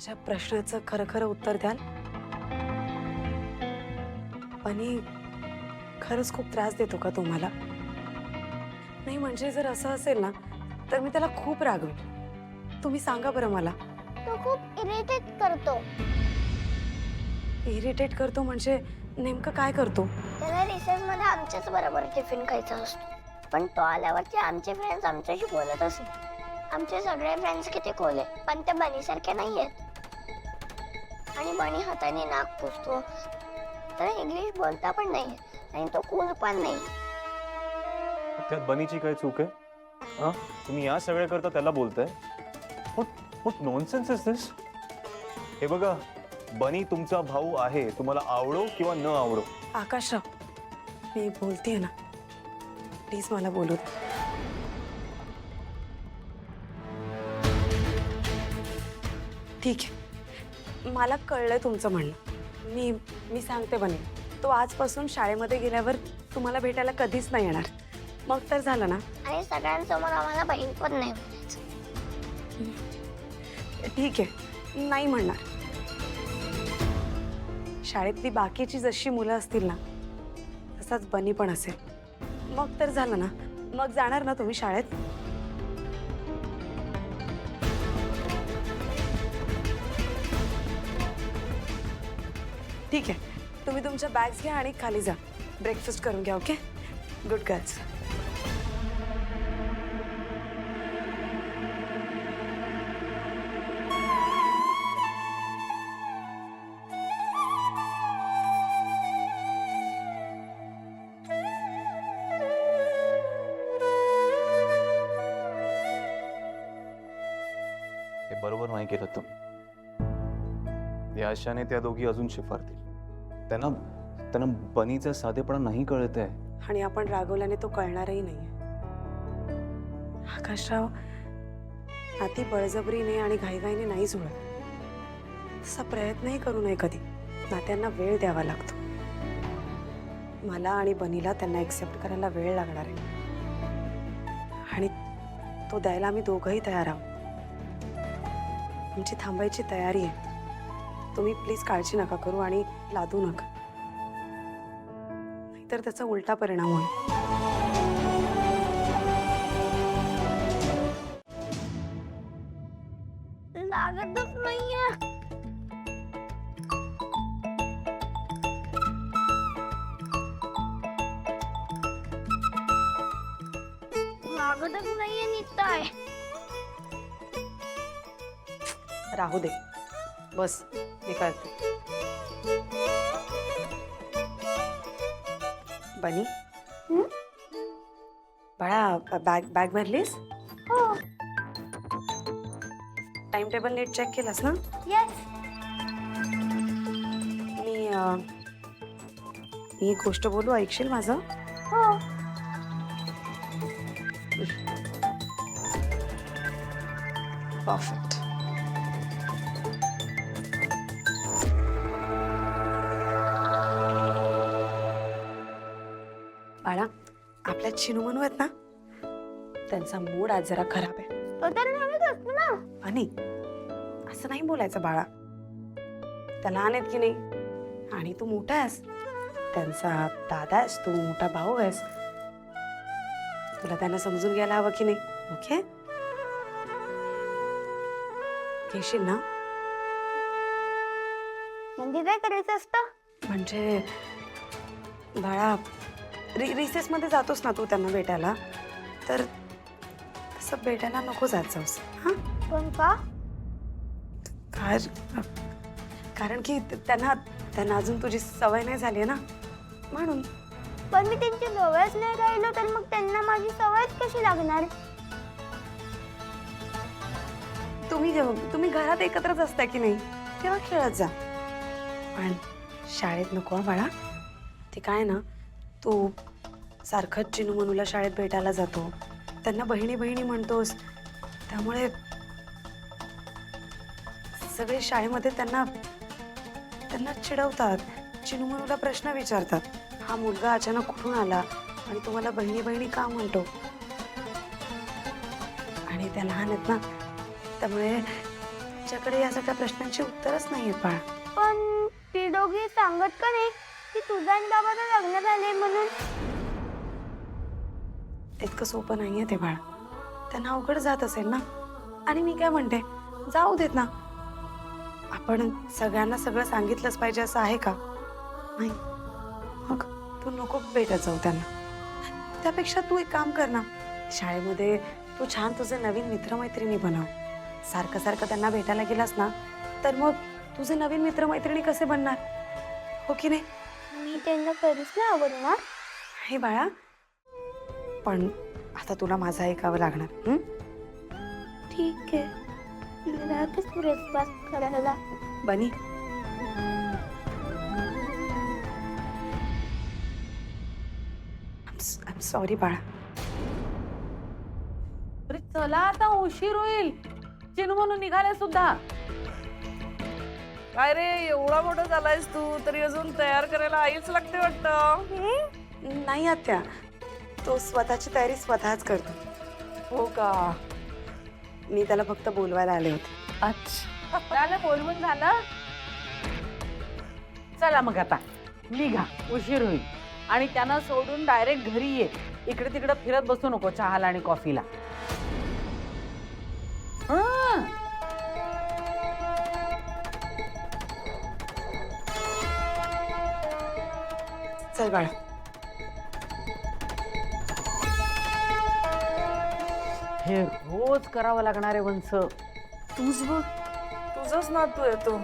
माझ्या प्रश्नाचं खरं खरं उत्तर द्याल? बनी खरंच खूप त्रास देतो का तुम्हाला? नाही म्हणजे जर असं असेल ना तर मी त्याला खूप रागवेन. तुम्ही सांगा बरं मला. तो खूप इरिटेट करतो. इरिटेट करतो म्हणजे नेमकं काय करतो? त्याला रिसेस मध्ये आमच्याच बरोबर टिफिन खायचा असतो. पण तो आल्यावरती आमचे फ्रेंड्स आमच्याशी बोलत असतात. आमचे सगळे फ्रेंड्स किती कोले पण ते बनीसारखे नाही आहेत. आणि बनी हाताने नाक पुसतो तर इंग्लिश बोलता पण नाही आणि तो कूल पण नाही. त्यात बनीची काय चूक आहे? हा, तुम्ही या सगळ्या करता त्याला बोलताय? व्हॉट नॉनसेन्स इज दिस? हे बघा, बनी तुमचा भाऊ आहे, तुम्हाला आवडो किंवा न आवडो. आकाशराव, मी बोलतेय ना, प्लीज मला बोलू दे. ठीक आहे, मला कळलंय तुमचं म्हणणं. मी सांगते बनी, तो आजपासून शाळेमध्ये गेल्यावर तुम्हाला भेटायला कधीच नाही येणार. मग तर झालं ना? आणि सगळ्यांसमोर आम्हाला बहीण पण नाही म्हणायचं. ठीक आहे, नाही म्हणणार. शाळेतली बाकीची जशी मुलं असतील ना तसाच बनी पण असेल. मग तर झालं ना? मग जाणार ना तुम्ही शाळेत? ठीक आहे, तुम्ही तुमच्या बॅग्स घ्या आणि खाली जा. ब्रेकफास्ट करून घ्या. Okay, good girls. हे बरोबर नाही केलं तुम्ही. या आशाने त्या दोघी अजून शिफारतील. त्यांना त्यांना बनीचा साधेपणा नाही कळत आहे. आणि आपण रागवल्याने तो कळणारही नाहीये. आकाशराव, नाती बळजबरीने आणि घाईघाईने नाही जुळत. तसा प्रयत्नही करू नये कधी. नात्यांना वेळ द्यावा लागतो. मला आणि बनीला त्यांना एक्सेप्ट करायला वेळ लागणार आहे आणि तो द्यायला आम्ही दोघंही तयार आहोत. आमची थांबायची तयारी आहे. तुम्ही प्लीज काळजी नका करू आणि लादू नका, नाहीतर त्याचा उलटा परिणाम होईल. लागतच नाहीये. लागतच नाहीये निघताय. राहू दे, बस मी करते. बनी, बाळा, बॅग भरलीस? हो. टाइम टेबल नीट चेक केलास ना? येस. मी एक गोष्ट बोलू, ऐकशील माझं? हो. परफेक्ट. बाळा, आपल्या चिनू आहेत ना, त्यांचा मूड आज जरा खराब आहे. तो तर नेहमीच असतो ना. आणि असं नाही बोलायचं बाळा. त्या लहान आहेत की नाही, आणि तू मोठा आहेस. त्यांचा दादा आहेस तू, मोठा भाऊ आहेस. तुला त्यांना समजून घ्यायला हवं की नाही? ओके, घेशील ना? म्हणजे काय करायचं असतं? म्हणजे बाळा, रिसेस मध्ये जातोस ना तू त्यांना भेटायला, तर तसं भेटायला नको जात जाऊस. हा, पण का? कारण की त्यांना अजून तुझी सवय नाही झाली आहे ना, म्हणून. पण मी त्यांच्या जवळच नाही राहिलो तर मग त्यांना माझी सवयच कशी लागणार? तुम्ही घरात एकत्रच असता की नाही, तेव्हा खेळत जा. पण शाळेत नको बाळा. ते काय ना, तू सारखंच चिनू मनूला शाळेत भेटायला जातो, त्यांना बहिणी बहिणी म्हणतोस, त्यामुळे सगळे शाळेमध्ये त्यांना चिडवतात. चिनू मनूला प्रश्न विचारतात, हा मुलगा अचानक कुठून आला आणि तुम्हाला बहिणी बहिणी का म्हणतो? आणि त्या लहान आहेत ना, त्यामुळे त्यांच्याकडे या सगळ्या प्रश्नांची उत्तरच नाही आहेत बाळा. पण ती दोघी सांगत का नाही की तुझं आणि बाबाचं लग्न झाले म्हणून? इतकं सोपं नाहीये ते बाळा. त्यांना अवघड जात असेल ना. आणि मी काय म्हणते, जाऊ देत ना. आपण सगळ्यांना सगळं सांगितलंच पाहिजे असं आहे का? नाही. मग तू नको भेटत जाऊ त्यांना. त्यापेक्षा तू एक काम कर ना, शाळेमध्ये तू छान तुझे नवीन मित्रमैत्रिणी बनव. सारखं सारखं त्यांना भेटायला गेलास ना तर मग तुझे नवीन मित्रमैत्रिणी कसे बनणार, हो की नाही? मी त्यांना कधीच नाही आवडणार. हे बाळा, पण आता तुला माझं ऐकावं लागणार. हं? ठीक आहे, मला तू रेस्पॉन्स करायला. बनी, आय सॉरी बाळा. अरे चला आता, उशीर होईल. चिनू म्हणून निघाले सुद्धा. काय रे, एवढा मोठा झालायस तू तरी अजून तयार करायला आईच लागते वाटतं. नाही आत्या, तो स्वतःची तयारी स्वतःच करतो. हो का? मी त्याला फक्त बोलवायला आले होते. अच्छा, झालं बोलवून झालं. चला मग आता निघा, उशीर होईल. आणि त्यांना सोडून डायरेक्ट घरी ये. इकडे तिकडे फिरत बसू नको चहाला आणि कॉफीला. हं. चल बाळा. हे रोज करावं लागणार आहे वंश. तूच बघ, तुझाच नातू आहे तो.